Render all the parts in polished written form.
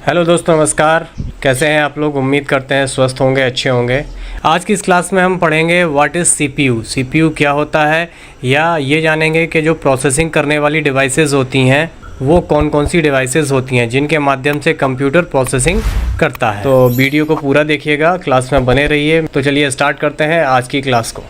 Hello दोस्तों, नमस्कार। कैसे हैं आप लोग? उम्मीद करते हैं स्वस्थ होंगे, अच्छे होंगे। आज की इस क्लास में हम पढ़ेंगे व्हाट इज़ सीपीयू। सीपीयू क्या होता है, या ये जानेंगे कि जो प्रोसेसिंग करने वाली डिवाइसेस होती हैं वो कौन कौन सी डिवाइसेस होती हैं जिनके माध्यम से कंप्यूटर प्रोसेसिंग करता है। तो वीडियो को पूरा देखिएगा, क्लास में बने रहिए। तो चलिए स्टार्ट करते हैं आज की क्लास को।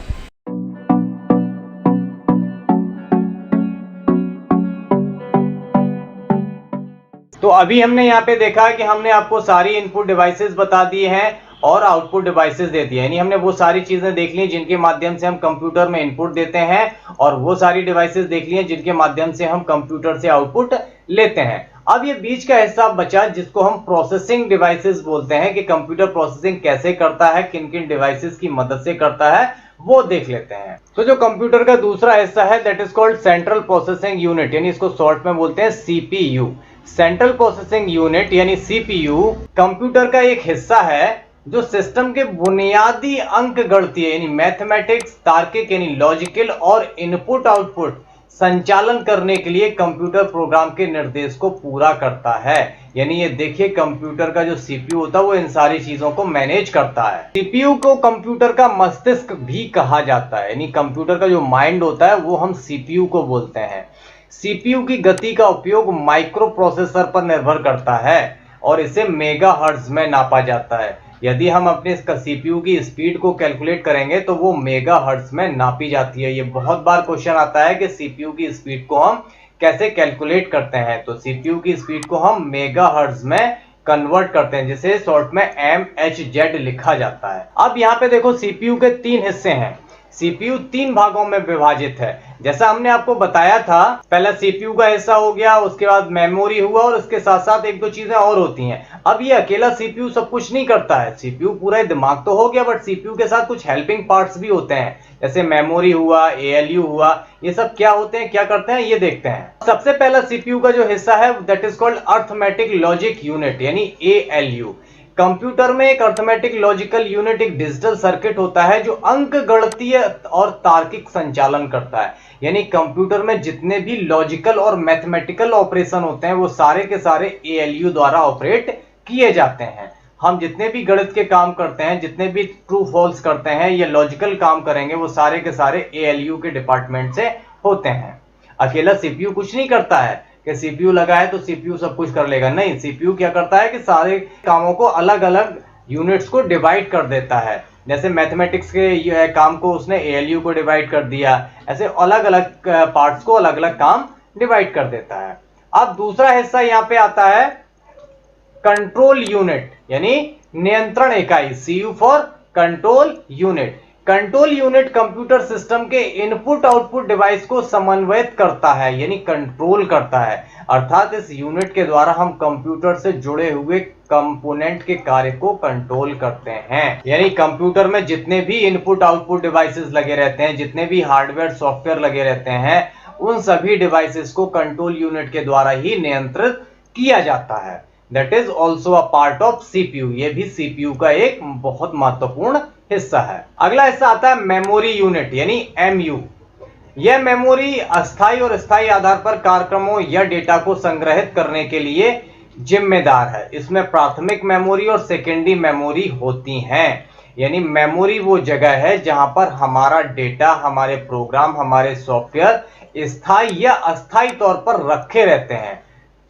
तो अभी हमने यहाँ पे देखा कि हमने आपको सारी इनपुट डिवाइसेस बता दी हैं और आउटपुट डिवाइसेस दे दिए, यानी हमने वो सारी चीजें देख ली जिनके माध्यम से हम कंप्यूटर में इनपुट देते हैं, और वो सारी डिवाइसेस देख ली हैं जिनके माध्यम से हम कंप्यूटर से आउटपुट लेते हैं। अब ये बीच का हिस्सा बचा जिसको हम प्रोसेसिंग डिवाइसेस बोलते हैं, कि कंप्यूटर प्रोसेसिंग कैसे करता है, किन किन डिवाइसेस की मदद से करता है, वो देख लेते हैं। तो जो कंप्यूटर का दूसरा हिस्सा है that is called central processing unit, यानी इसको शॉर्ट में बोलते हैं सीपीयू। सेंट्रल प्रोसेसिंग यूनिट यानी सीपीयू कंप्यूटर का एक हिस्सा है जो सिस्टम के बुनियादी अंक गणितीय यानी मैथमेटिक्स, तार्किक यानी लॉजिकल और इनपुट आउटपुट संचालन करने के लिए कंप्यूटर प्रोग्राम के निर्देश को पूरा करता है। यानी ये देखिए, कंप्यूटर का जो सीपीयू होता है वो इन सारी चीजों को मैनेज करता है। सीपीयू को कंप्यूटर का मस्तिष्क भी कहा जाता है, यानी कंप्यूटर का जो माइंड होता है वो हम सीपीयू को बोलते हैं। सीपीयू की गति का उपयोग माइक्रो प्रोसेसर पर निर्भर करता है और इसे मेगाहर्ट्ज में नापा जाता है। यदि हम अपने सीपीयू की स्पीड को कैलकुलेट करेंगे तो वो मेगाहर्ट्ज में नापी जाती है। ये बहुत बार क्वेश्चन आता है कि सीपीयू की स्पीड को हम कैसे कैलकुलेट करते हैं। तो सीपीयू की स्पीड को हम मेगाहर्ट्ज में कन्वर्ट करते हैं, जिसे शॉर्ट में MHz लिखा जाता है। अब यहाँ पे देखो, सीपीयू के तीन हिस्से हैं। सीपीयू तीन भागों में विभाजित है, जैसा हमने आपको बताया था। पहला सीपीयू का हिस्सा हो गया, उसके बाद मेमोरी हुआ, और उसके साथ साथ एक दो चीजें और होती हैं। अब ये अकेला सीपीयू सब कुछ नहीं करता है। सीपीयू पूरा दिमाग तो हो गया, बट सीपीयू के साथ कुछ हेल्पिंग पार्ट्स भी होते हैं, जैसे मेमोरी हुआ, एएलयू हुआ। ये सब क्या होते हैं, क्या करते हैं, ये देखते हैं। सबसे पहला सीपीयू का जो हिस्सा है that is called arithmetic logic unit यानी एएलयू। कंप्यूटर में एक अर्थमेटिक लॉजिकल यूनिट एक डिजिटल सर्किट होता है जो अंक गणितीय और तार्किक संचालन करता है। यानी कंप्यूटर में जितने भी लॉजिकल और मैथमेटिकल ऑपरेशन होते हैं वो सारे के सारे एएलयू द्वारा ऑपरेट किए जाते हैं। हम जितने भी गणित के काम करते हैं, जितने भी ट्रू फॉल्स करते हैं या लॉजिकल काम करेंगे, वो सारे के सारे एएलयू के डिपार्टमेंट से होते हैं। अकेला सीपीयू कुछ नहीं करता है कि सीपीयू लगा है तो सीपीयू सब कुछ कर लेगा। नहीं, सीपीयू क्या करता है कि सारे कामों को अलग अलग यूनिट्स को डिवाइड कर देता है। जैसे मैथमेटिक्स के काम को उसने एएलयू को डिवाइड कर दिया, ऐसे अलग अलग पार्ट्स को अलग अलग काम डिवाइड कर देता है। अब दूसरा हिस्सा यहाँ पे आता है कंट्रोल यूनिट यानी नियंत्रण इकाई, CU for control unit. Control unit computer system के इनपुट आउटपुट डिवाइस को समन्वयित करता है, यानी कंट्रोल करता है। अर्थात इस यूनिट के द्वारा हम कंप्यूटर से जुड़े हुए कंपोनेंट के कार्य को कंट्रोल करते हैं। यानी कंप्यूटर में जितने भी इनपुट आउटपुट डिवाइसेस लगे रहते हैं, जितने भी हार्डवेयर सॉफ्टवेयर लगे रहते हैं, उन सभी डिवाइसेस को कंट्रोल यूनिट के द्वारा ही नियंत्रित किया जाता है। That is also a part of CPU. ये भी सीपीयू का एक बहुत महत्वपूर्ण हिस्सा है। अगला हिस्सा आता है मेमोरी यूनिट यानी एमयू। यह मेमोरी अस्थायी और स्थायी आधार पर कार्यक्रमों या डेटा को संग्रहित करने के लिए जिम्मेदार है। इसमें प्राथमिक मेमोरी और सेकेंडरी मेमोरी होती हैं। यानी मेमोरी वो जगह है जहां पर हमारा डेटा, हमारे प्रोग्राम, हमारे सॉफ्टवेयर स्थायी या अस्थायी तौर पर रखे रहते हैं।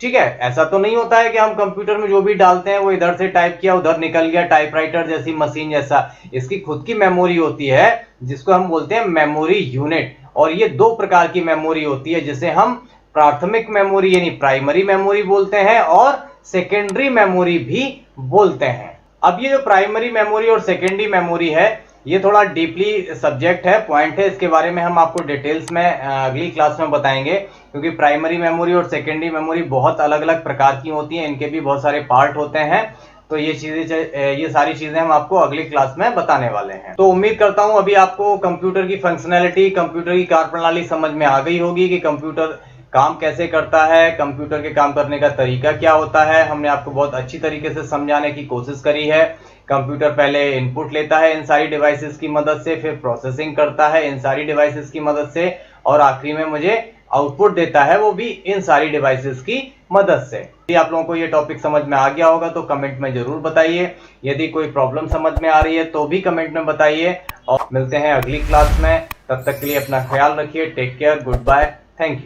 ठीक है, ऐसा तो नहीं होता है कि हम कंप्यूटर में जो भी डालते हैं वो इधर से टाइप किया उधर निकल गया, टाइपराइटर जैसी मशीन जैसा। इसकी खुद की मेमोरी होती है जिसको हम बोलते हैं मेमोरी यूनिट। और ये दो प्रकार की मेमोरी होती है, जिसे हम प्राथमिक मेमोरी यानी प्राइमरी मेमोरी बोलते हैं और सेकेंडरी मेमोरी भी बोलते हैं। अब ये जो प्राइमरी मेमोरी और सेकेंडरी मेमोरी है ये थोड़ा डीपली सब्जेक्ट है, पॉइंट है। इसके बारे में हम आपको डिटेल्स में अगली क्लास में बताएंगे, क्योंकि प्राइमरी मेमोरी और सेकेंडरी मेमोरी बहुत अलग अलग प्रकार की होती हैं, इनके भी बहुत सारे पार्ट होते हैं। तो ये सारी चीजें हम आपको अगली क्लास में बताने वाले हैं। तो उम्मीद करता हूं अभी आपको कंप्यूटर की फंक्शनैलिटी, कंप्यूटर की कार्यप्रणाली समझ में आ गई होगी कि कंप्यूटर काम कैसे करता है, कंप्यूटर के काम करने का तरीका क्या होता है। हमने आपको बहुत अच्छी तरीके से समझाने की कोशिश करी है। कंप्यूटर पहले इनपुट लेता है इन सारी डिवाइसेस की मदद से, फिर प्रोसेसिंग करता है इन सारी डिवाइसेस की मदद से, और आखिरी में मुझे आउटपुट देता है, वो भी इन सारी डिवाइसेस की मदद से। यदि आप लोगों को ये टॉपिक समझ में आ गया होगा तो कमेंट में जरूर बताइए। यदि कोई प्रॉब्लम समझ में आ रही है तो भी कमेंट में बताइए, और मिलते हैं अगली क्लास में। तब तक के लिए अपना ख्याल रखिए। Take care, good bye, thank you.